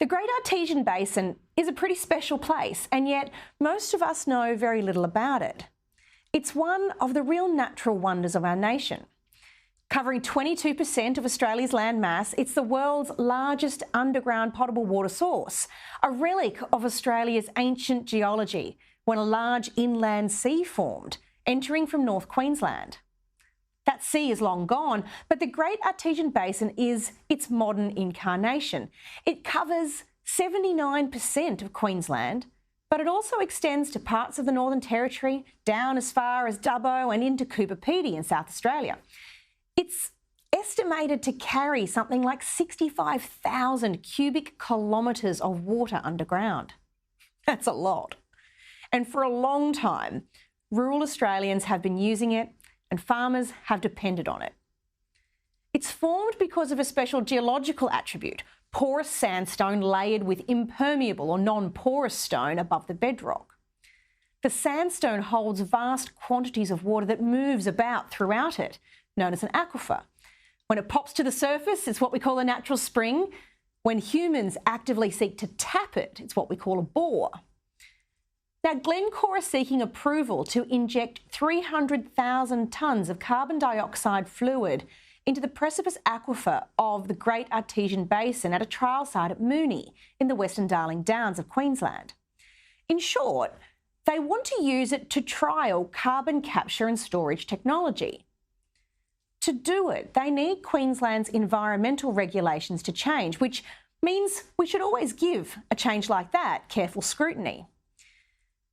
The Great Artesian Basin is a pretty special place, and yet most of us know very little about it. It's one of the real natural wonders of our nation. Covering 22% of Australia's land mass, it's the world's largest underground potable water source, a relic of Australia's ancient geology when a large inland sea formed, entering from North Queensland. That sea is long gone, but the Great Artesian Basin is its modern incarnation. It covers 79% of Queensland, but it also extends to parts of the Northern Territory, down as far as Dubbo and into Coober Pedy in South Australia. It's estimated to carry something like 65,000 cubic kilometres of water underground. That's a lot. And for a long time, rural Australians have been using it and farmers have depended on it. It's formed because of a special geological attribute, porous sandstone layered with impermeable or non-porous stone above the bedrock. The sandstone holds vast quantities of water that moves about throughout it, known as an aquifer. When it pops to the surface, it's what we call a natural spring. When humans actively seek to tap it, it's what we call a bore. Now, Glencore is seeking approval to inject 300,000 tonnes of carbon dioxide fluid into the precipice aquifer of the Great Artesian Basin at a trial site at Moonee in the Western Darling Downs of Queensland. In short, they want to use it to trial carbon capture and storage technology. To do it, they need Queensland's environmental regulations to change, which means we should always give a change like that careful scrutiny.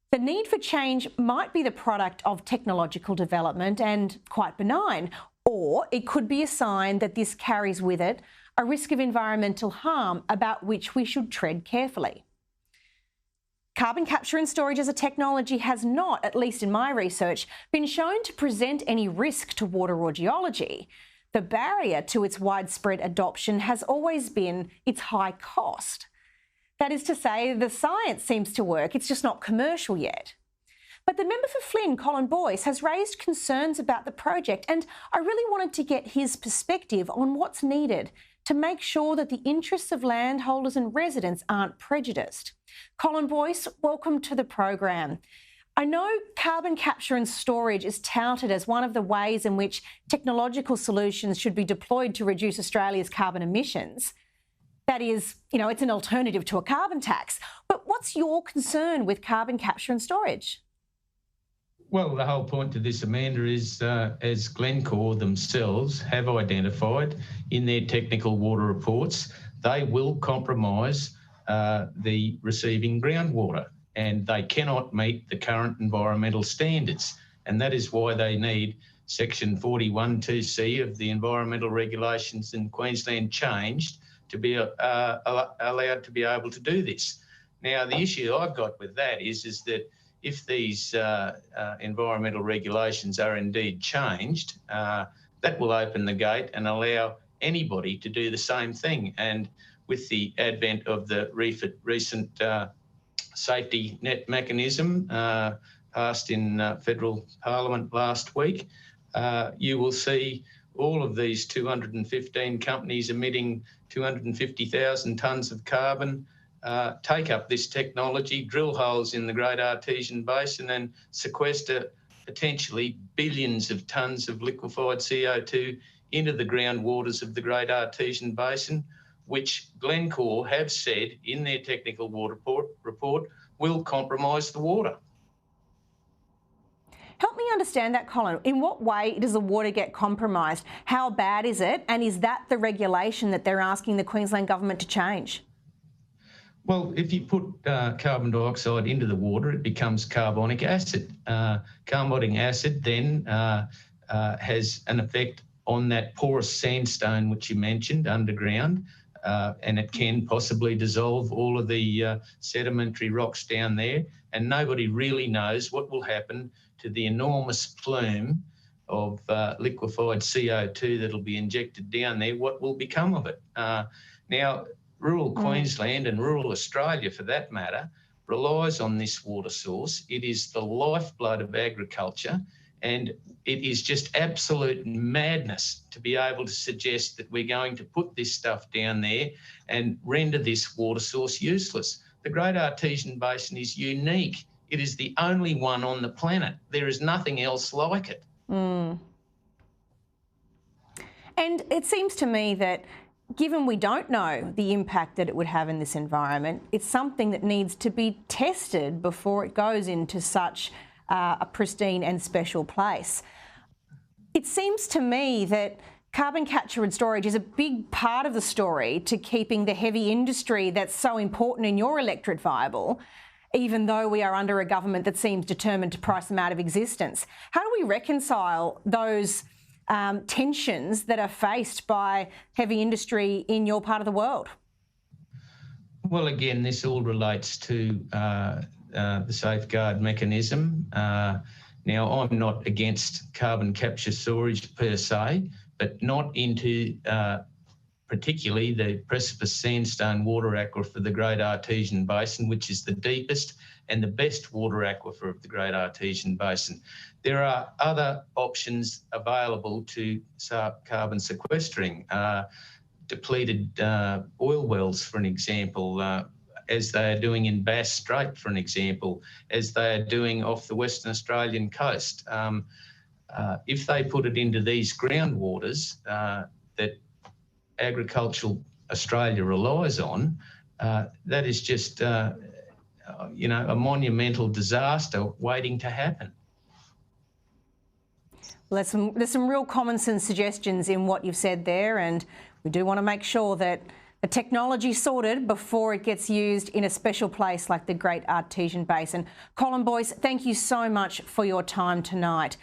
The need for change might be the product of technological development and quite benign, or it could be a sign that this carries with it a risk of environmental harm about which we should tread carefully. Carbon capture and storage as a technology has not, at least in my research, been shown to present any risk to water or geology. The barrier to its widespread adoption has always been its high cost. That is to say, the science seems to work, it's just not commercial yet. But the member for Flynn, Colin Boyce, has raised concerns about the project, and I really wanted to get his perspective on what's needed to make sure that the interests of landholders and residents aren't prejudiced. Colin Boyce, welcome to the program. I know carbon capture and storage is touted as one of the ways in which technological solutions should be deployed to reduce Australia's carbon emissions. That is, it's an alternative to a carbon tax. But what's your concern with carbon capture and storage? Well, the whole point to this, Amanda, is as Glencore themselves have identified in their technical water reports, they will compromise the receiving groundwater, and they cannot meet the current environmental standards. And that is why they need Section 41(2)(c) of the environmental regulations in Queensland changed to be allowed to be able to do this. Now, the issue I've got with that is that if these environmental regulations are indeed changed, that will open the gate and allow anybody to do the same thing. And with the advent of the recent safety net mechanism passed in federal parliament last week, you will see all of these 215 companies emitting 250,000 tonnes of carbon take up this technology, drill holes in the Great Artesian Basin and sequester potentially billions of tonnes of liquified CO2 into the groundwaters of the Great Artesian Basin, which Glencore have said in their technical water report will compromise the water. Help me understand that, Colin. In what way does the water get compromised? How bad is it? And is that the regulation that they're asking the Queensland government to change? Well, if you put carbon dioxide into the water, it becomes carbonic acid. Carbonic acid then has an effect on that porous sandstone which you mentioned underground, and it can possibly dissolve all of the sedimentary rocks down there, and nobody really knows what will happen to the enormous plume of liquefied CO2 that'll be injected down there. What will become of it? Now, rural Queensland and rural Australia, for that matter, relies on this water source. It is the lifeblood of agriculture. And it is just absolute madness to be able to suggest that we're going to put this stuff down there and render this water source useless. The Great Artesian Basin is unique. It is the only one on the planet. There is nothing else like it. And it seems to me that given we don't know the impact that it would have in this environment, it's something that needs to be tested before it goes into such a pristine and special place. It seems to me that carbon capture and storage is a big part of the story to keeping the heavy industry that's so important in your electorate viable, even though we are under a government that seems determined to price them out of existence. How do we reconcile those tensions that are faced by heavy industry in your part of the world? Well, again, this all relates to the safeguard mechanism. Now, I'm not against carbon capture storage per se, but not into particularly the precipice sandstone water aquifer, the Great Artesian Basin, which is the deepest and the best water aquifer of the Great Artesian Basin. There are other options available to carbon sequestering, depleted oil wells, for an example, as they are doing in Bass Strait, for an example, as they are doing off the Western Australian coast. If they put it into these groundwaters that agricultural Australia relies on, that is just, a monumental disaster waiting to happen. Well, there's some real common sense suggestions in what you've said there, and we do want to make sure that the technology's sorted before it gets used in a special place like the Great Artesian Basin. Colin Boyce, thank you so much for your time tonight.